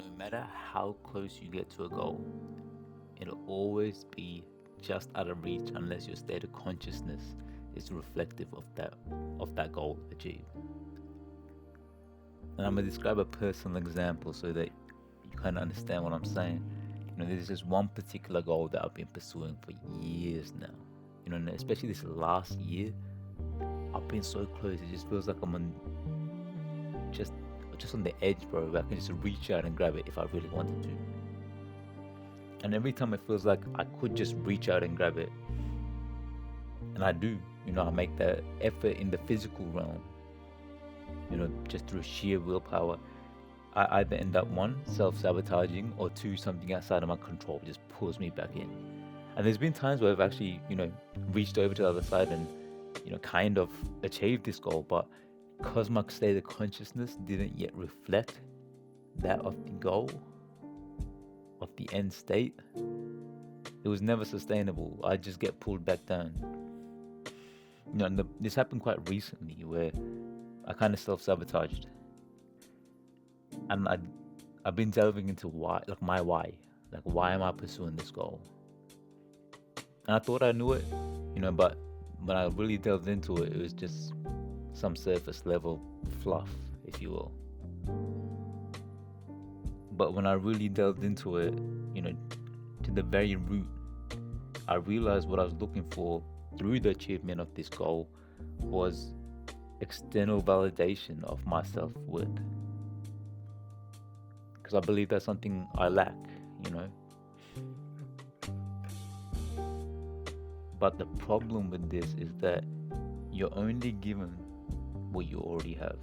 no matter how close you get to a goal, it'll always be just out of reach unless your state of consciousness is reflective of that goal achieved. And I'm gonna describe a personal example so that you kind of understand what I'm saying. There's this one particular goal that I've been pursuing for years now. And especially this last year, I've been so close. It just feels like I'm on just just on the edge, bro. Where I can just reach out and grab it if I really wanted to. And every time it feels like I could just reach out and grab it, and I do. I make that effort in the physical realm. Just through sheer willpower. I either end up one, self-sabotaging, or two, something outside of my control just pulls me back in. And there's been times where I've actually, reached over to the other side and, kind of achieved this goal, but because my state of consciousness didn't yet reflect that of the goal, of the end state, it was never sustainable. I just get pulled back down. And this happened quite recently where I kind of self-sabotaged. And I've been delving into why, like my why. Like, why am I pursuing this goal? And I thought I knew it, but when I really delved into it, it was just some surface level fluff, if you will. But when I really delved into it, to the very root, I realized what I was looking for through the achievement of this goal was external validation of my self-worth. Because I believe that's something I lack, But the problem with this is that you're only given what you already have.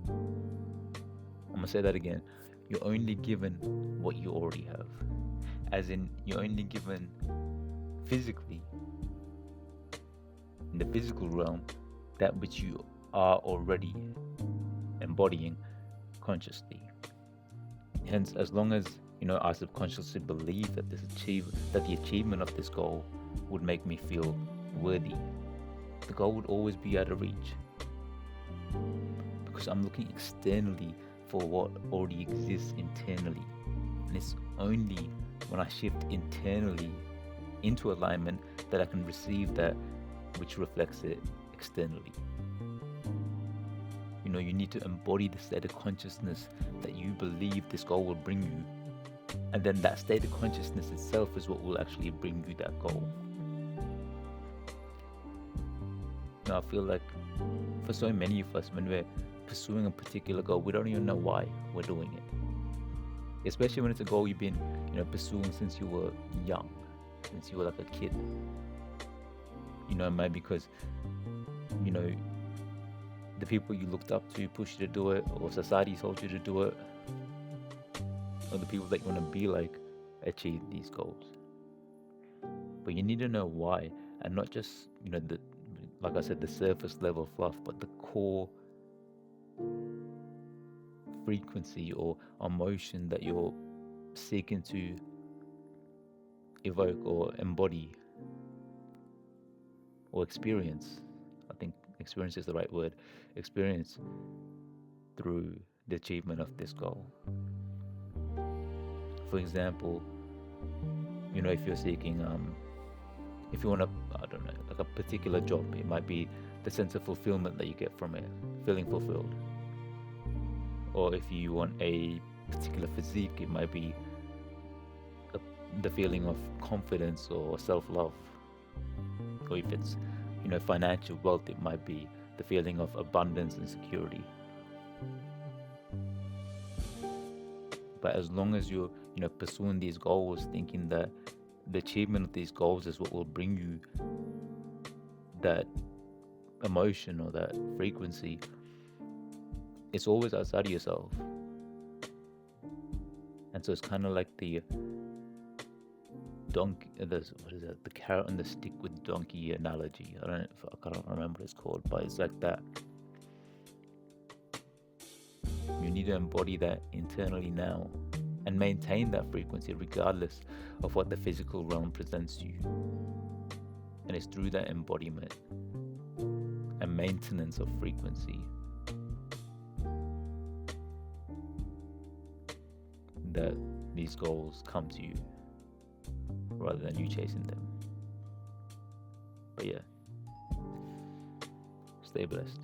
I'm going to say that again. You're only given what you already have. As in, you're only given physically, in the physical realm, that which you are already embodying consciously. Hence, as long as I subconsciously believe that the achievement of this goal would make me feel worthy, the goal would always be out of reach. Because I'm looking externally for what already exists internally. And it's only when I shift internally into alignment that I can receive that which reflects it externally. You need to embody the state of consciousness that you believe this goal will bring you. And then that state of consciousness itself is what will actually bring you that goal. I feel like for so many of us, when we're pursuing a particular goal, we don't even know why we're doing it. Especially when it's a goal you've been, pursuing since you were young, since you were like a kid. Maybe because, the people you looked up to pushed you to do it, or society told you to do it, or the people that you want to be like achieve these goals. But you need to know why, and not just, like I said, the surface level fluff, but the core frequency or emotion that you're seeking to evoke or embody or experience. I think experience is the right word. Experience through the achievement of this goal. For example, if you're seeking, if you want to, I don't know, like a particular job, it might be the sense of fulfillment that you get from it, feeling fulfilled. Or if you want a particular physique, it might be the feeling of confidence or self-love. Or if it's, financial wealth, it might be the feeling of abundance and security. But as long as you're, pursuing these goals, thinking that the achievement of these goals is what will bring you that emotion or that frequency, it's always outside of yourself. And so it's kind of like the the carrot and the stick with donkey analogy. I can't remember what it's called, but it's like that. You need to embody that internally now and maintain that frequency regardless of what the physical realm presents you. And it's through that embodiment and maintenance of frequency that these goals come to you rather than you chasing them. But yeah, stay blessed.